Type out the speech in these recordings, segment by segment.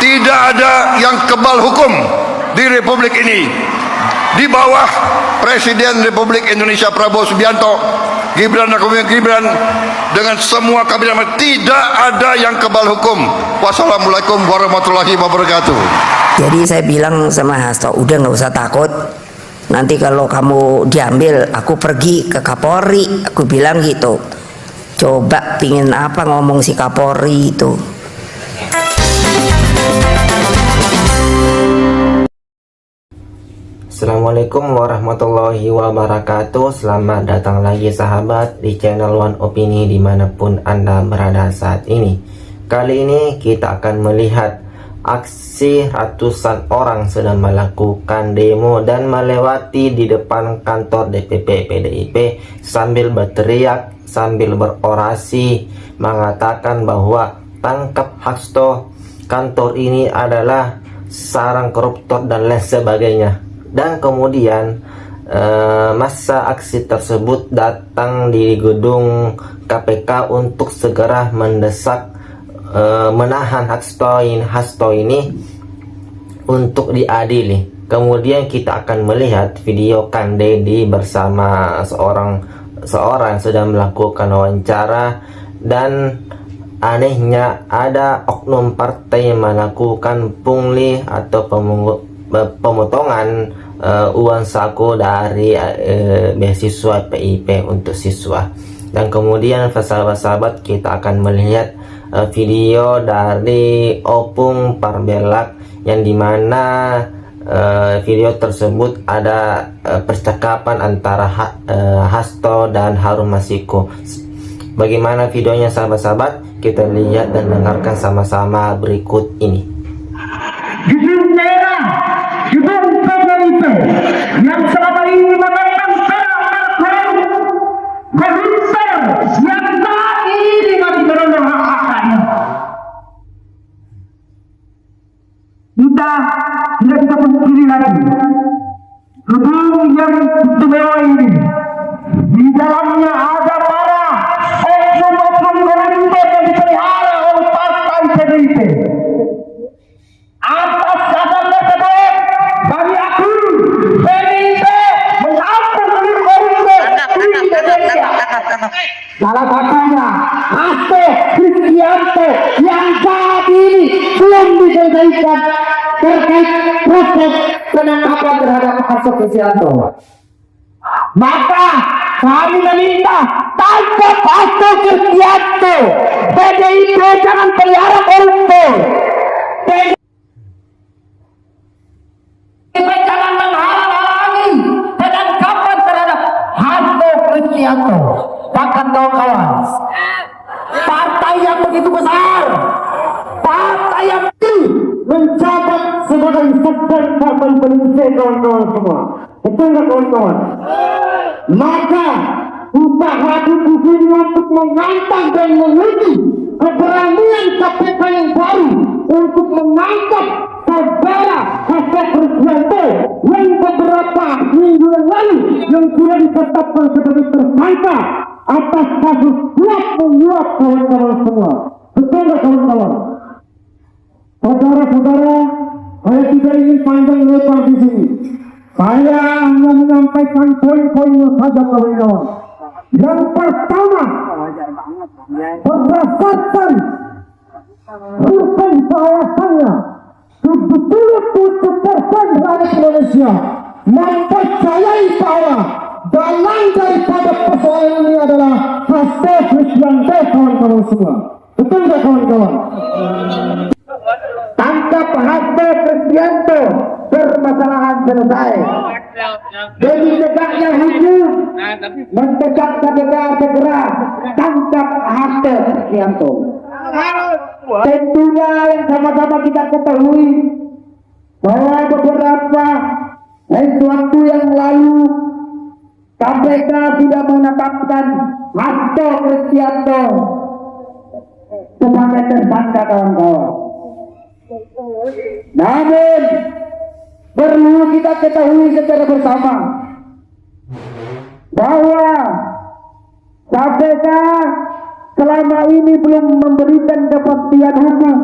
tidak ada yang kebal hukum di Republik ini. Di bawah Presiden Republik Indonesia Prabowo Subianto, Gibran dan Gibran dengan semua kabinet, tidak ada yang kebal hukum. Wassalamualaikum warahmatullahi wabarakatuh. Jadi saya bilang sama Hasto, udah nggak usah takut. Nanti kalau kamu diambil, aku pergi ke Kapolri. Aku bilang gitu. Coba pingin apa ngomong si Kapolri itu. Assalamualaikum warahmatullahi wabarakatuh. Selamat datang lagi sahabat di channel One Opini dimanapun Anda berada saat ini. Kali ini kita akan melihat aksi ratusan orang sedang melakukan demo dan melewati di depan kantor DPP PDIP sambil berteriak, sambil berorasi mengatakan bahwa tangkap Hasto, kantor ini adalah sarang koruptor dan lain sebagainya. Dan kemudian masa aksi tersebut datang di gedung KPK untuk segera mendesak menahan Hasto ini untuk diadili. Kemudian kita akan melihat video Kang Deddy bersama seorang yang sedang melakukan wawancara, dan anehnya ada oknum partai yang melakukan pungli atau pemotongan uang saku dari beasiswa PIP untuk siswa. Dan kemudian sahabat-sahabat kita akan melihat video dari Opung Parbelak yang dimana video tersebut ada percakapan antara Hasto dan Harun Masiku. Bagaimana videonya sahabat-sahabat? Kita lihat dan dengarkan sama-sama berikut ini. Gedung merah, gedung PDIP yang selama ini mengandung koruptor yang saat ini dimanfaatkan haknya. Kita tidak bisa pungkiri lagi gedung yang istimewa ini, di dalamnya ada para oknum-oknum koruptor yang dipelihara oleh partai PDIP. Atas dasar tersebut, bagi aku, PDIP mengampun koruptor di Indonesia. Salah satunya Hasto Kristianto yang saat ini belum diselesaikan terkait proses penangkapan terhadap Hasto Kristianto. Maka kami meminta tangkap Hasto Kristianto. PDIP jangan pelihara koruptor. Jangan menghalang-halangi penangkapan terhadap Hasto Kristianto. Bahkan kawan-kawan, partai yang begitu besar, partai yang menjabat sebagai sekjen partai politik, kawan-kawan semua, betul nggak kawan-kawan? Maka usaha ini untuk mengantang dan menguji keberanian KPK yang baru untuk menangkap saudara Hasto Kristianto yang beberapa minggu yang lalu yang sudah ditetapkan sebagai tersangka atas kasus suap menyuap, kawan-kawan semua. Betul nggak kawan-kawan? Saudara-saudara, saya tidak ingin panjang lebar di sini. Saya hanya menyampaikan poin-poinnya saja, kawan-kawan. Yang pertama, berdasarkan survei bahwasannya 77% rakyat Indonesia mempercayai bahwa dalang daripada persoalan ini adalah Hasto Kristianto, kawan-kawan semua. Betul nggak kawan-kawan? Tangkap Hasto Kristianto, permasalahan selesai. Jadi tegaknya hukum, mendesak KPK segera tangkap Hasto Kristianto. Tentunya yang sama-sama kita ketahui bahwa beberapa waktu yang lalu KPK sudah menetapkan Hasto Kristianto sebagai tersangka, kawan-kawan. Namun perlu kita ketahui secara bersama bahwa KPK selama ini belum memberikan kepastian hukum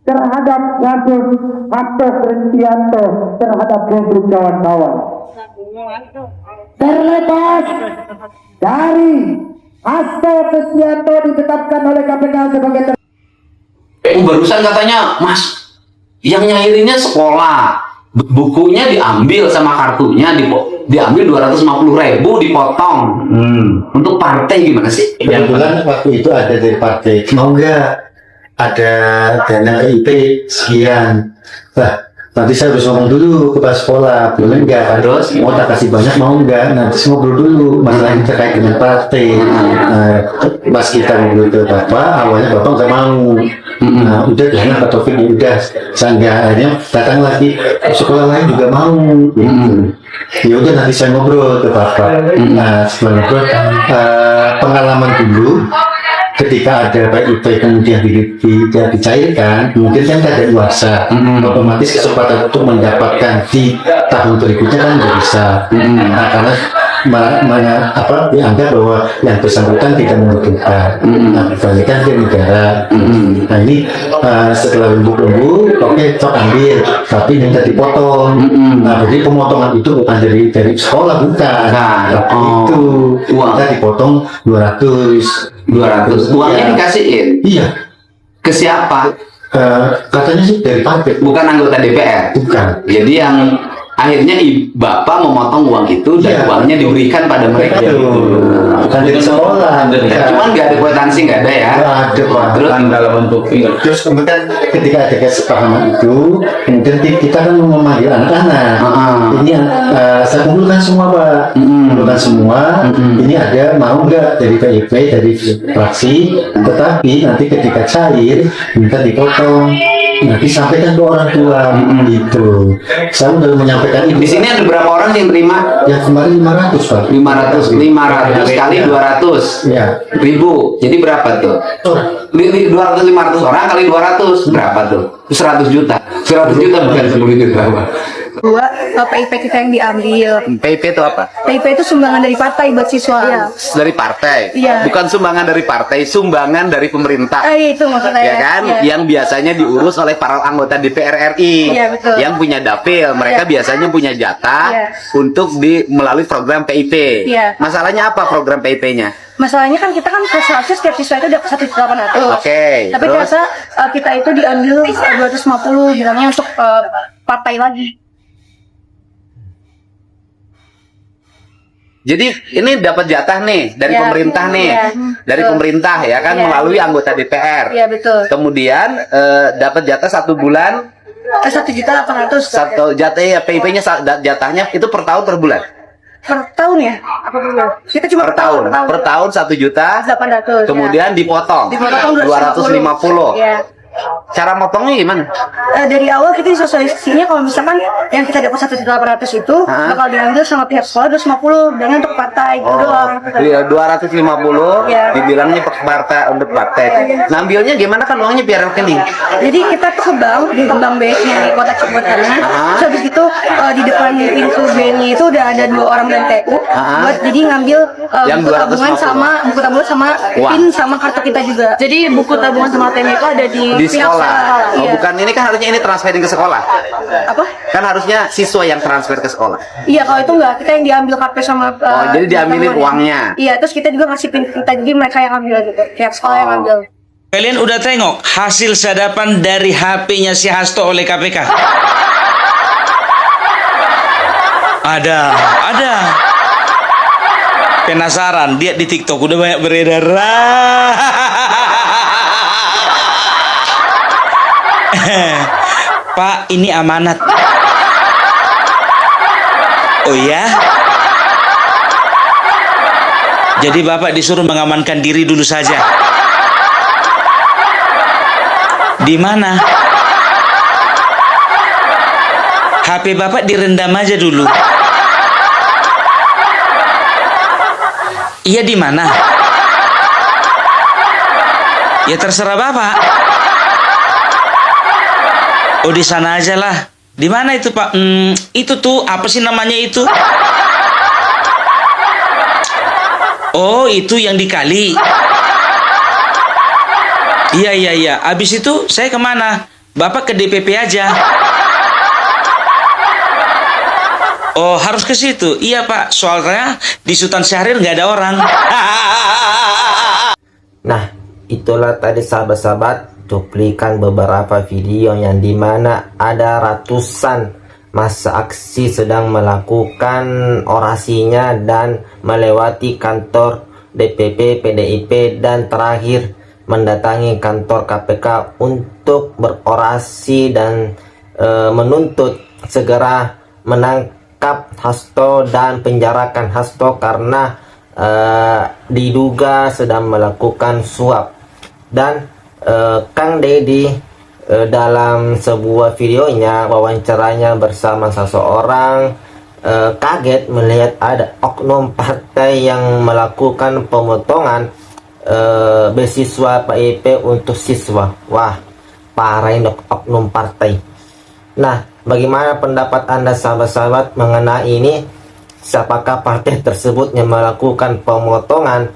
terhadap kasus Hasto Kristianto terhadap kelompok kawan-kawan. Terlepas dari Hasto Kristianto ditetapkan oleh KPK sebagai Barusan katanya, Mas, yang nyairinnya sekolah, bukunya diambil sama kartunya, diambil 250.000 dipotong. Untuk partai gimana sih? Kebetulan waktu itu ada dari partai, mau nggak ada dana IP sekian. Nanti saya harus ngomong dulu ke kepala sekolah, boleh nggak? Terus? Mau tak kasih banyak mau nggak? Nanti saya ngobrol dulu masalah yang terkait dengan partai. Pas kita ngobrol ke bapak, awalnya bapak nggak mau. Nah, udah jangan Pak Taufik, udah saya nggak, akhirnya datang lagi sekolah lain juga mau. Ya udah nanti saya ngobrol ke bapak. Nah, setelah ngobrol pengalaman dulu. Ketika ada PIP kemudian dicairkan, mungkin kan ada luasa, otomatis kesempatan untuk mendapatkan di tahun berikutnya kan nggak bisa. Nah, karena dianggap bahwa yang bersangkutan tidak membutuhkan, dibalikan ke negara. Nah ini setelah lembut, oke, cok ambil, tapi minta dipotong. Nah jadi pemotongan itu bukan dari sekolah, bukan. Tapi itu kita dipotong 200. Uangnya dikasihin? Iya. Ke siapa? Katanya sih dari partai. Bukan anggota DPR? Bukan. Jadi yang akhirnya Bapak memotong uang itu dan uangnya diberikan pada mereka. Bukan dari sekolah. Cuman nggak ada kwitansi, nggak ada ya? Nggak ada, Pak. Terus kemudian ketika ada kesepahaman itu, kemudian kita kan memanggil anak-anak. Ini saya kumpulkan semua, Pak. Kumpulkan semua. Ini ada mau nggak dari PIP, dari fraksi, tetapi nanti ketika cair minta dipotong. Nanti sampaikan ke orang tua gitu. Saya udah menyampaikan itu. Di sini ada berapa orang yang terima? Yang kemarin 500, Pak. 500 kali 200 Ya. ribu. Jadi berapa tuh? 500 orang kali 200 berapa tuh? 100 juta. 100 juta bukan 10 juta. Dua, PIP kita yang diambil. PIP itu apa? PIP itu sumbangan dari partai buat siswa. Dari partai. Iya. Bukan sumbangan dari partai, sumbangan dari pemerintah. Itu maksudnya. Ya kan? Iya. Yang biasanya diurus oleh para anggota DPR RI. Iya, betul. Yang punya dapil, mereka Iya. biasanya punya jatah Iya. untuk melalui program PIP. Iya. Masalahnya apa program PIP-nya? Masalahnya kan kita kan seharusnya setiap siswa itu dapat 1.800. Oke, Tapi terus? ternyata kita itu diambil 250 bilangnya untuk partai lagi. Jadi ini dapat jatah nih dari Iya. pemerintah nih, Iya. dari Betul. pemerintah ya kan, Iya. melalui anggota DPR. Iya, betul. Kemudian dapat jatah 1 bulan, 1.800.000 satu jatah ya PIP-nya jatahnya itu per tahun per bulan. per tahun ya? Apa bulan? Kita cuma Per tahun 1.800.000. 800. Kemudian dipotong Dipotong 250. Ya. Cara motongnya gimana? Dari awal kita disosialisasinya kalau misalkan yang kita dapat 1.800.000 itu bakal diambil sama pihak sekolah 250 dengan untuk partai gitu doang. Iya, 250 Iya. dibilangnya partai untuk partai. Ngambilnya gimana kan uangnya biar rekening? Jadi kita tuh ke bank, di bank BSnya di kota Cirebon sana. Terus habis itu di depan pintu BNI itu udah ada 2 orang dan TU buat jadi ngambil Yang buku tabungan 250. sama Wah. PIN sama kartu kita juga. Jadi buku tabungan sama ATM itu ada di pihak Sekolah. Oh, Iya. bukan, ini kan harusnya ini transferin ke sekolah. Apa? Kan harusnya siswa yang transfer ke sekolah. Iya, kalau itu enggak, kita yang diambil KP sama Jadi diambilin uangnya. Iya, terus kita juga ngasih PIN kita, jadi mereka yang ambil gitu. Pihak sekolah yang ambil. Kalian udah tengok hasil sadapan dari HP-nya si Hasto oleh KPK? Ada. Penasaran? Lihat di TikTok udah banyak beredar. Pak, ini amanat. Oh ya? Jadi Bapak disuruh mengamankan diri dulu saja. Di mana? HP Bapak direndam aja dulu. Iya, di mana? Ya terserah Bapak. Oh, di sana aja lah. Di mana itu, Pak? Itu tuh apa sih namanya itu? Oh, itu yang di kali. Iya. Abis itu saya kemana? Bapak ke DPP aja. Oh, harus ke situ. Iya, Pak. Soalnya di Sultan Syahrir nggak ada orang. Nah, itulah tadi sahabat-sahabat cuplikan beberapa video yang dimana ada ratusan massa aksi sedang melakukan orasinya dan melewati kantor DPP PDIP dan terakhir mendatangi kantor KPK untuk berorasi dan menuntut segera menangkap Hasto dan penjarakan Hasto karena diduga sedang melakukan suap. Dan Kang Deddy dalam sebuah videonya wawancaranya bersama seseorang kaget melihat ada oknum partai yang melakukan pemotongan beasiswa PIP untuk siswa. Wah, parah ini oknum partai. Nah, bagaimana pendapat Anda sahabat-sahabat mengenai ini? Siapakah partai tersebut yang melakukan pemotongan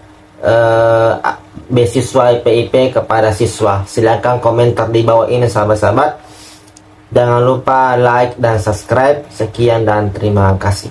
beasiswa PIP kepada siswa? Silahkan komentar di bawah ini sahabat-sahabat. Jangan lupa like dan subscribe. Sekian dan terima kasih.